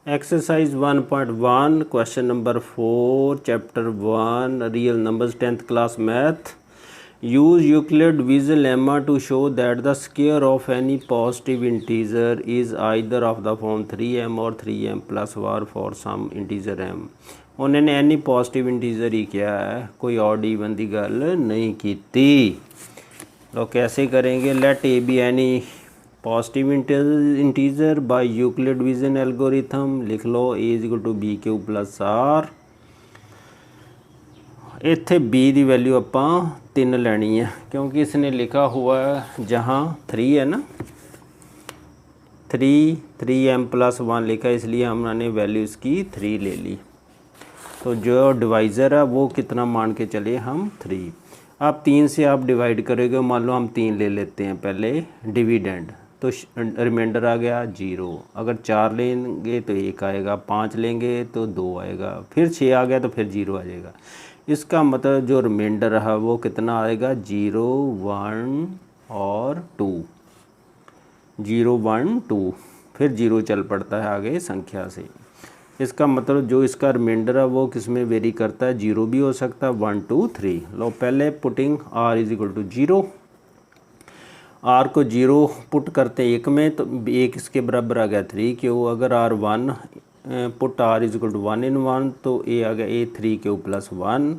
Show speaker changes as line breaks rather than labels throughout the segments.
Exercise 1.1 question number 4 chapter 1 real numbers 10th class math. Use Euclid division lemma to show that the square of any positive integer is either of the form 3m or 3m plus 1 for some integer m. उन्होंने any positive integer ही किया है, कोई odd even की गल नहीं की. तो कैसे करेंगे? Let a be any positive integer by Euclid division algorithm. लिख लो a is equal to b q plus r. इत्थे बी की वैल्यू आपां 3 लैनी है क्योंकि इसने लिखा हुआ है जहाँ 3 है ना, 3m प्लस 1 लिखा है, इसलिए हमने वैल्यू इसकी 3 ले ली. तो जो डिवाइज़र है वो कितना मान के चले हम 3. अब 3 से आप डिवाइड करोगे, मान लो हम 3 ले लेते हैं पहले डिविडेंड, तो रिमाइंडर आ गया 0. अगर 4 लेंगे तो 1 आएगा, 5 लेंगे तो 2 आएगा, फिर 6 आ गया तो फिर 0 आ जाएगा. इसका मतलब जो रिमाइंडर रहा वो कितना आएगा? 0 1 और 2. 0 1 2 फिर 0 चल पड़ता है आगे संख्या से. इसका मतलब जो इसका रिमाइंडर है वो किस में वेरी करता है? 0 भी हो सकता है, 1 2 3. लो पहले putting r is equal to 0. r को 0 पुट करते हैं 1 में तो 1 इसके बराबर आ गया 3 क्यू. अगर r 1 put r is equal to 1 in 1 तो a आ गया a 3 क्यू प्लस 1.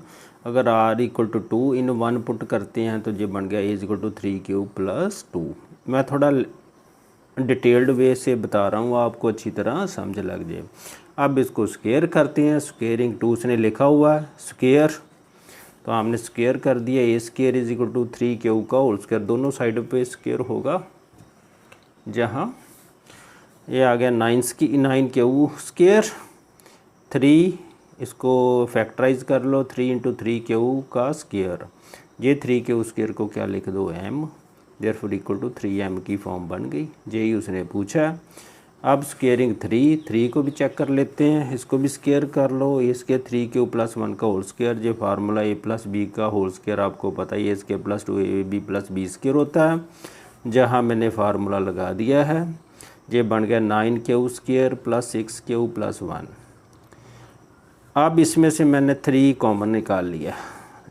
अगर r equal to 2 in 1 put करते हैं तो ये बन गया a is equal to 3 q plus 2. मैं थोड़ा डिटेल्ड वे से बता रहा हूँ, आपको अच्छी तरह समझ लग जाए. अब इसको स्क्वायर करते हैं. स्क्वेयरिंग 2 से लिखा हुआ है स्क्वायर, तो हमने स्क्वायर कर दिया. A square is equal to 3 q का होल स्क्वायर, दोनों साइड पे स्क्वायर होगा. जहाँ ये आ गया 9 क्यू स्क्वायर 3, इसको फैक्टराइज कर लो. 3 इंटू 3 क्यू का स्क्वायर, ये 3 क्यू स्क्वायर को क्या लिख दो? m. Therefore equal to 3m की फॉर्म बन गई. यही उसने पूछा. अब स्क्वेयरिंग 3 को भी चेक कर लेते हैं. इसको भी स्क्वेयर कर लो. ए स्क्वायर 3 क्यू प्लस 1 का होल स्क्वायर, ये फार्मूला a प्लस बी का होल स्क्वायर आपको पता है, a square plus 2ab plus b square होता है. जहाँ मैंने फार्मूला लगा दिया है, ये बन गया 9 q square plus 6 Q plus 1. अब इसमें से मैंने 3 कॉमन निकाल लिया,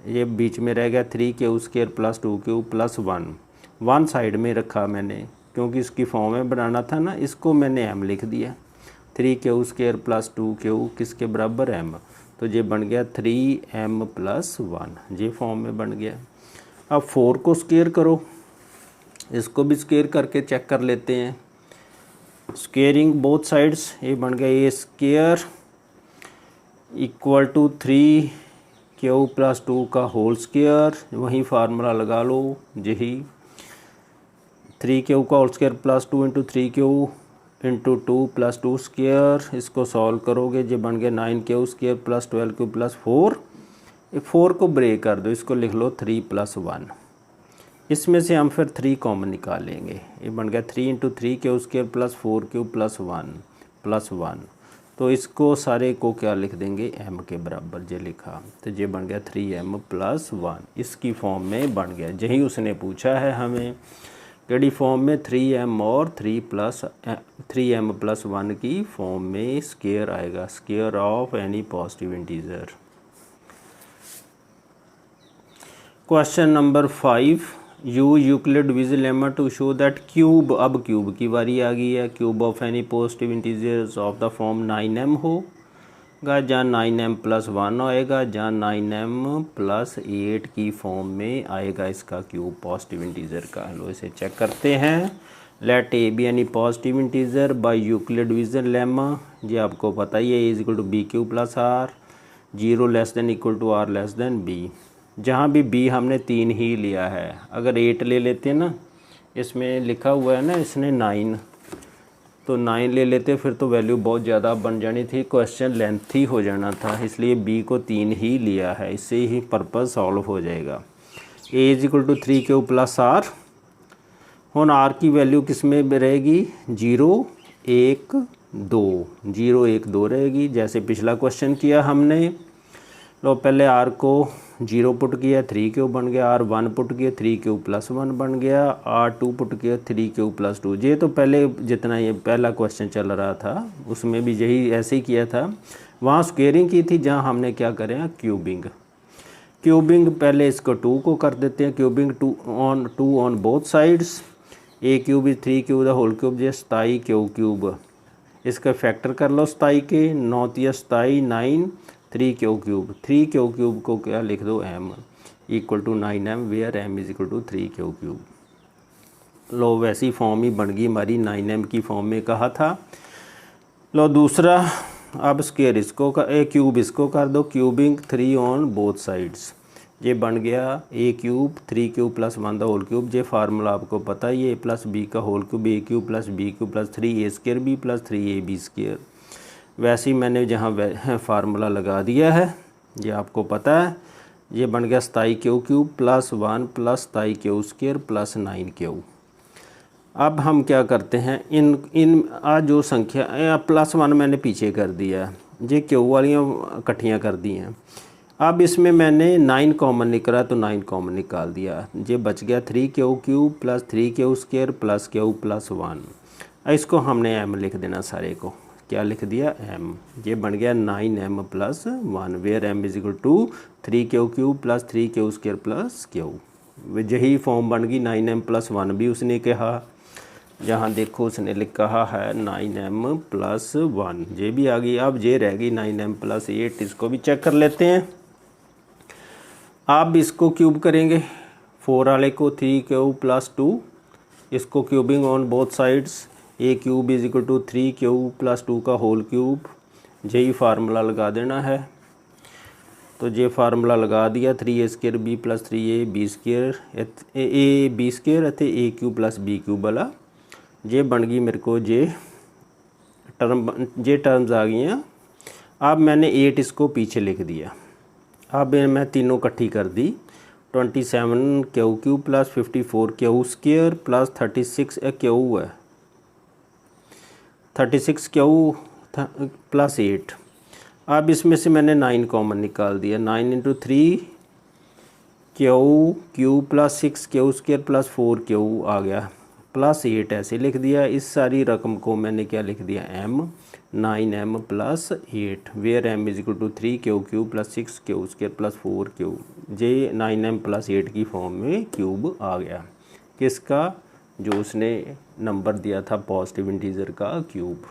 ये बीच में रह गया 3 q square plus 2 Q plus 1 side में रखा मैंने क्योंकि इसकी फॉर्म में बनाना था ना. इसको मैंने m लिख दिया. 3 क्यू स्क्वायर प्लस 2 क्यू किसके बराबर? m. तो ये बन गया 3m प्लस 1, ये फॉर्म में बन गया. अब 4 को स्क्वायर करो, इसको भी स्क्वायर करके चेक कर लेते हैं. स्क्वेयरिंग बोथ साइड्स, ये बन गया a square equal to 3 q plus 2 का होल स्क्वायर. वही फार्मूला लगा लो, यही 3 क्यू का whole square plus 2 into 3 q into 2 plus 2 square. इसको सॉल्व करोगे ये बन गया 9 q square plus 12 q plus 4. 4 को ब्रेक कर दो, इसको लिख लो 3 प्लस 1. इसमें से हम फिर 3 कॉमन निकालेंगे. ये बन गया 3 into 3 q square plus 4 Q plus 1. तो इसको सारे को क्या लिख देंगे? m के बराबर ये लिखा, तो ये बन गया 3m प्लस 1. इसकी फॉर्म में बन गया. यही उसने पूछा है हमें, केडी फॉर्म में? 3m और 3m प्लस 1 की फॉर्म में स्क्वायर आएगा, square of any positive integer. Question number 5 Euclid division lemma to show that cube. अब क्यूब की बारी आ गई है. Cube of any positive integers of the form 9m होगा, जहाँ 9m प्लस 1 आएगा, जहाँ 9m प्लस 8 की फॉर्म में आएगा इसका क्यूब पॉजिटिव इंटीजर का. लो इसे चेक करते हैं. Let a be any positive integer by Euclid division lemma. ये आपको पता ही है, a is equal to b q plus r, 0 less than equal to r less than b. जहाँ भी b हमने 3 ही लिया है. अगर 8 ले लेते हैं ना, इसमें लिखा हुआ है ना इसने 9, तो 9 ले लेते फिर तो वैल्यू बहुत ज़्यादा बन जानी थी, क्वेश्चन लेंथी हो जाना था. इसलिए b को 3 ही लिया है, इससे ही पर्पज़ सॉल्व हो जाएगा. a is equal to 3 q plus r. ਹੁਣ r की वैल्यू किस में रहेगी? 0 1 2 रहेगी, जैसे पिछला क्वेश्चन किया हमने. लो पहले आर को 0 पुट किया 3 क्यूब बन गया, आर 1 पुट किया 3 क्यूब प्लस 1 बन गया, आर 2 पुट किया 3 क्यूब प्लस 2। ये तो पहले जितना ये पहला क्वेश्चन चल रहा था उसमें भी यही ऐसे ही किया था। वहाँ स्क्वेयरिंग की थी, जहाँ हमने क्या करें क्यूबिंग। क्यूबिंग पहले इसको 2 को कर देते हैं, cubing 2 on both sides. A cube is 3 cube the whole cube जे 27 क्यूब। इसका फैक्टर कर लो 27 के, 9 तिया 27 9 3 क्यूब। 3 क्यूब को क्या लिख दो m equal to 9m where m is equal to 3 cube. लो वैसी फॉर्म ही बन गई हमारी, 9m की फॉर्म में कहा था। लो दूसरा, अब स्क्वायर इसको क्यूब इसको कर दो, क्यूबिंग 3 ऑन बोथ साइड्स। ये बन गया a cube 3 cube plus 1 the whole cube. ये फार्मूला आपको पता है, ये ए प्लस बी का whole cube, a cube plus b cube plus 3 a square b plus 3 a b square. वैसे ही मैंने जहाँ फार्मूला लगा दिया है, ये आपको पता है। ये बन गया 27 cube plus 1 plus 27 Q square plus 9 Q. अब हम क्या करते हैं, इन जो संख्या प्लस 1 मैंने पीछे कर दिया, ये क्यू वालियाँ इकट्ठियाँ कर दी हैं। अब इसमें मैंने 9 कॉमन निकला तो 9 कॉमन निकाल दिया, ये बच गया 3 cube plus 3 q square plus Q plus 1। इसको हमने m लिख देना, सारे को क्या लिख दिया m। ये बन गया 9m plus 1 where m is equal to 3 cube plus 3 q square plus q. यही फॉर्म बन गई 9m प्लस 1 भी उसने कहा, जहाँ देखो उसने कहा है 9m प्लस 1, ये भी आ गई। अब ये रह गई 9m प्लस 8, इसको भी चेक कर लेते हैं। अब इसको क्यूब करेंगे, 4 वाले को 3 क्यूब प्लस 2, इसको cubing on both sides. A cube is equal to 3 cube plus 2 का होल क्यूब। यही फार्मूला लगा देना है, तो ये फार्मूला लगा दिया 3 square b plus 3 a b square a b square a cube plus b cube वाला। ये बन गई मेरे को ये टर्म्स आ गई हैं। अब मैंने 8 इसको पीछे लिख दिया। अब मैं तीनों इकट्ठी कर दी, 27 cube plus 54 Q square plus 36 Q है 36 क्यू प्लस 8। अब इसमें से मैंने 9 कॉमन निकाल दिया, 9 into 3 q plus 6 q square plus 4 q आ गया प्लस 8, ऐसे लिख दिया। इस सारी रकम को मैंने क्या लिख दिया m, 9m plus 8 where m is equal to 3 cube plus 6 q square plus 4 q. ये 9m प्लस 8 की फॉर्म में क्यूब आ गया, किसका, जो उसने नंबर दिया था पॉजिटिव इंटीजर का क्यूब।